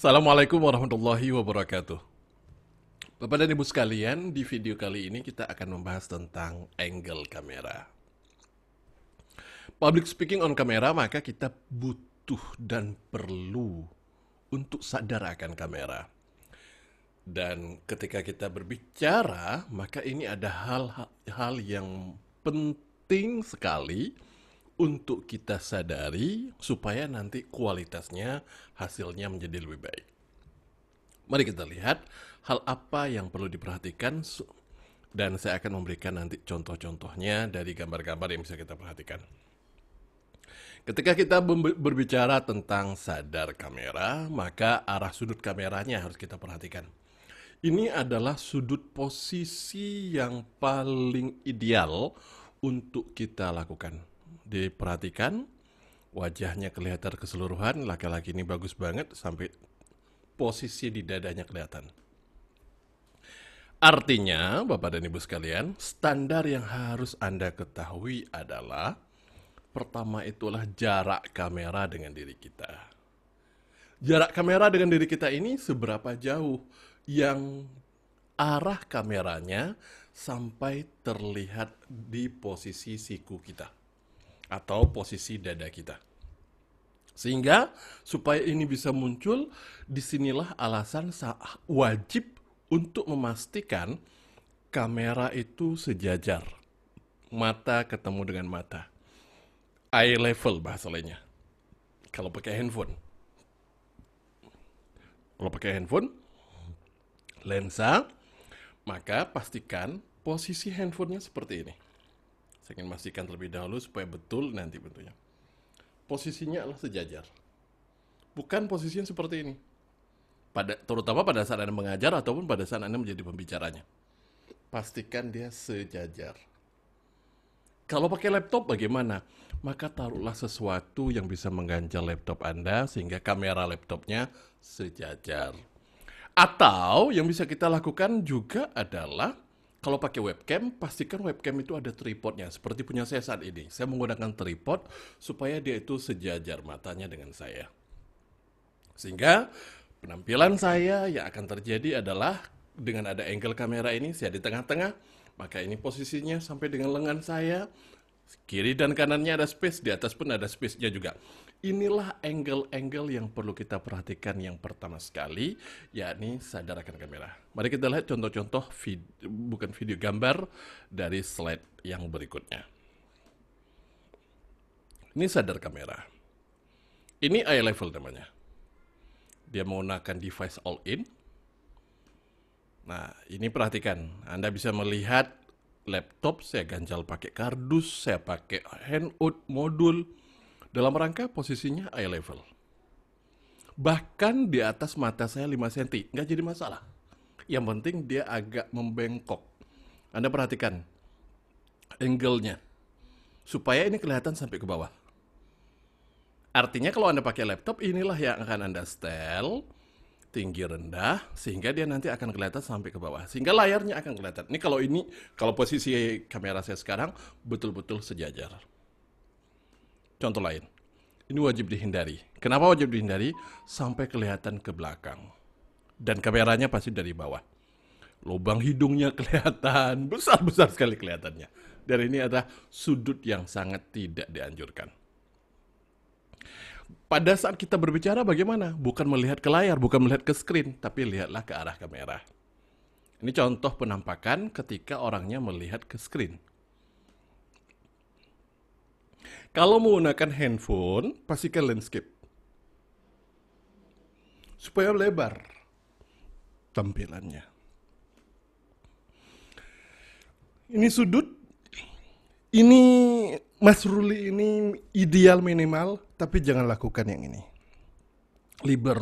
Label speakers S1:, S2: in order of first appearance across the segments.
S1: Assalamualaikum warahmatullahi wabarakatuh. Bapak dan Ibu sekalian, di video kali ini kita akan membahas tentang angle kamera. Public speaking on kamera, maka kita butuh dan perlu untuk sadar akan kamera. Dan ketika kita berbicara, maka ini ada hal-hal yang penting sekali untuk kita sadari supaya nanti kualitasnya, hasilnya menjadi lebih baik. Mari kita lihat hal apa yang perlu diperhatikan dan saya akan memberikan nanti contoh-contohnya dari gambar-gambar yang bisa kita perhatikan. Ketika kita berbicara tentang sadar kamera, maka arah sudut kameranya harus kita perhatikan. Ini adalah sudut posisi yang paling ideal untuk kita lakukan. Diperhatikan, wajahnya kelihatan keseluruhan, laki-laki ini bagus banget sampai posisi di dadanya kelihatan. Artinya, Bapak dan Ibu sekalian, standar yang harus Anda ketahui adalah pertama itulah jarak kamera dengan diri kita. Jarak kamera dengan diri kita ini seberapa jauh yang arah kameranya sampai terlihat di posisi siku kita atau posisi dada kita. Sehingga supaya ini bisa muncul, disinilah alasan wajib untuk memastikan kamera itu sejajar. Mata ketemu dengan mata. Eye level bahasa lainnya. Kalau pakai handphone. Kalau pakai handphone, lensa, maka pastikan posisi handphonenya seperti ini. Saya ingin memastikan terlebih dahulu supaya betul nanti bentuknya. Posisinya adalah sejajar. Bukan posisinya seperti ini. Terutama pada saat Anda mengajar ataupun pada saat Anda menjadi pembicaranya. Pastikan dia sejajar. Kalau pakai laptop bagaimana? Maka taruhlah sesuatu yang bisa mengganjal laptop Anda sehingga kamera laptopnya sejajar. Atau yang bisa kita lakukan juga adalah kalau pakai webcam, pastikan webcam itu ada tripodnya. Seperti punya saya saat ini. Saya menggunakan tripod supaya dia itu sejajar matanya dengan saya. Sehingga penampilan saya yang akan terjadi adalah dengan ada angle kamera ini, saya di tengah-tengah, maka ini posisinya sampai dengan lengan saya. Kiri dan kanannya ada space, di atas pun ada space-nya juga. Inilah angle-angle yang perlu kita perhatikan yang pertama sekali, yakni sadar akan kamera. Mari kita lihat contoh-contoh gambar dari slide yang berikutnya. Ini sadar kamera. Ini eye level namanya. Dia menggunakan device all-in. Nah, ini perhatikan. Anda bisa melihat laptop, saya ganjal pakai kardus, saya pakai handout, modul. Dalam rangka posisinya eye level. Bahkan di atas mata saya 5 cm, nggak jadi masalah. Yang penting dia agak membengkok. Anda perhatikan angle-nya. Supaya ini kelihatan sampai ke bawah. Artinya kalau Anda pakai laptop, inilah yang akan Anda setel tinggi rendah sehingga dia nanti akan kelihatan sampai ke bawah. Sehingga layarnya akan kelihatan. Kalau posisi kamera saya sekarang betul-betul sejajar. Contoh lain, ini wajib dihindari. Kenapa wajib dihindari? Sampai kelihatan ke belakang. Dan kameranya pasti dari bawah. Lubang hidungnya kelihatan, besar-besar sekali kelihatannya. Dan ini adalah sudut yang sangat tidak dianjurkan. Pada saat kita berbicara bagaimana? Bukan melihat ke layar, bukan melihat ke screen, tapi lihatlah ke arah kamera. Ini contoh penampakan ketika orangnya melihat ke screen. Kalau menggunakan handphone, pastikan landscape. Supaya lebar tampilannya. Ini sudut. Ini Mas Ruli ini ideal minimal, tapi jangan lakukan yang ini.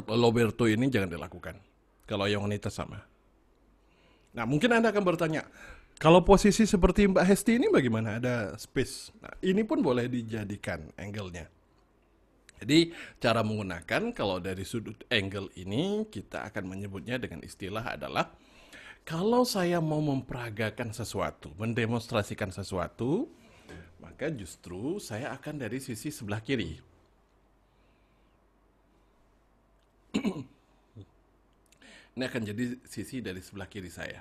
S1: Loberto ini jangan dilakukan. Kalau yang wanita sama. Nah, mungkin Anda akan bertanya, kalau posisi seperti Mbak Hesti ini bagaimana? Ada space. Nah, ini pun boleh dijadikan angle-nya. Jadi, cara menggunakan kalau dari sudut angle ini, kita akan menyebutnya dengan istilah adalah kalau saya mau memperagakan sesuatu, mendemonstrasikan sesuatu, maka justru saya akan dari sisi sebelah kiri. Ini akan jadi sisi dari sebelah kiri saya.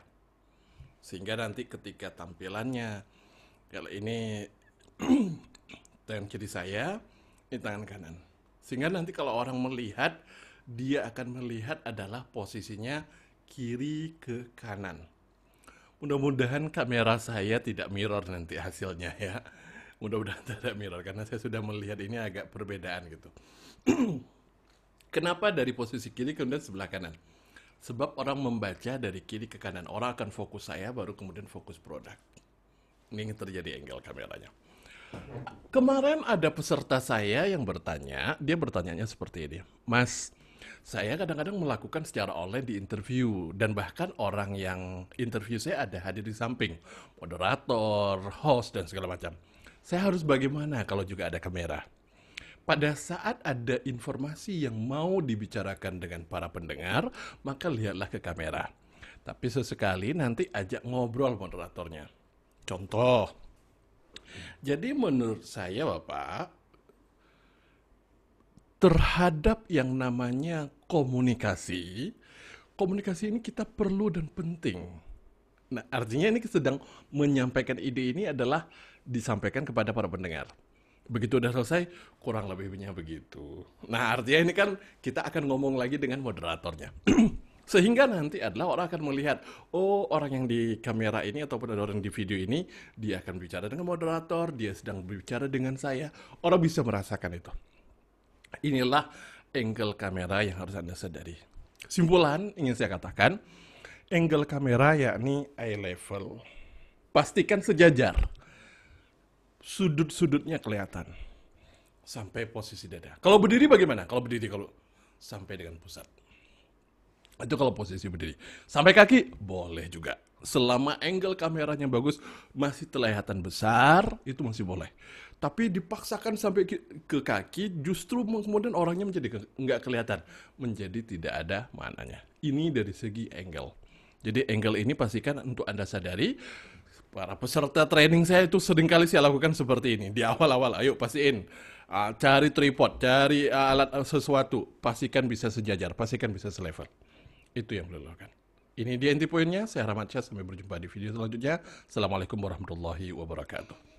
S1: Sehingga nanti ketika tampilannya, kalau ini tangan kiri saya, ini tangan kanan. Sehingga nanti kalau orang melihat, dia akan melihat adalah posisinya kiri ke kanan. Mudah-mudahan kamera saya tidak mirror nanti hasilnya ya. Mudah-mudahan tidak mirror, karena saya sudah melihat ini agak perbedaan gitu. Kenapa dari posisi kiri kemudian sebelah kanan? Sebab orang membaca dari kiri ke kanan. Orang akan fokus saya, baru kemudian fokus produk. Ini yang terjadi angle kameranya. Kemarin ada peserta saya yang bertanya, dia bertanyanya seperti ini. Mas, saya kadang-kadang melakukan secara online di interview, dan bahkan orang yang interview saya ada hadir di samping, moderator, host, dan segala macam. Saya harus bagaimana kalau juga ada kamera? Pada saat ada informasi yang mau dibicarakan dengan para pendengar, maka lihatlah ke kamera. Tapi sesekali nanti ajak ngobrol moderatornya. Contoh, jadi menurut saya Bapak, terhadap yang namanya komunikasi, komunikasi ini kita perlu dan penting. Nah, artinya ini sedang menyampaikan ide ini adalah disampaikan kepada para pendengar. Begitu udah selesai, kurang lebihnya begitu. Nah, artinya ini kan kita akan ngomong lagi dengan moderatornya. Sehingga nanti adalah orang akan melihat, oh orang yang di kamera ini ataupun ada orang di video ini, dia akan bicara dengan moderator, dia sedang berbicara dengan saya. Orang bisa merasakan itu. Inilah angle kamera yang harus Anda sadari. Simpulan ingin saya katakan, angle kamera yakni eye level. Pastikan sejajar. Sudut-sudutnya kelihatan. Sampai posisi dada. Kalau berdiri bagaimana? Kalau berdiri kalau sampai dengan pusat. Itu kalau posisi berdiri. Sampai kaki boleh juga. Selama angle kameranya bagus, masih kelihatan besar, itu masih boleh. Tapi dipaksakan sampai ke kaki, justru kemudian orangnya menjadi nggak kelihatan. Menjadi tidak ada maknanya. Ini dari segi angle. Jadi angle ini pastikan untuk Anda sadari, para peserta training saya itu seringkali saya lakukan seperti ini. Di awal-awal, ayo pastiin. Cari tripod, cari alat sesuatu. Pastikan bisa sejajar, pastikan bisa selevel. Itu yang perlu dilakukan. Ini dia inti poinnya. Saya Rahmat Syah, sampai berjumpa di video selanjutnya. Assalamualaikum warahmatullahi wabarakatuh.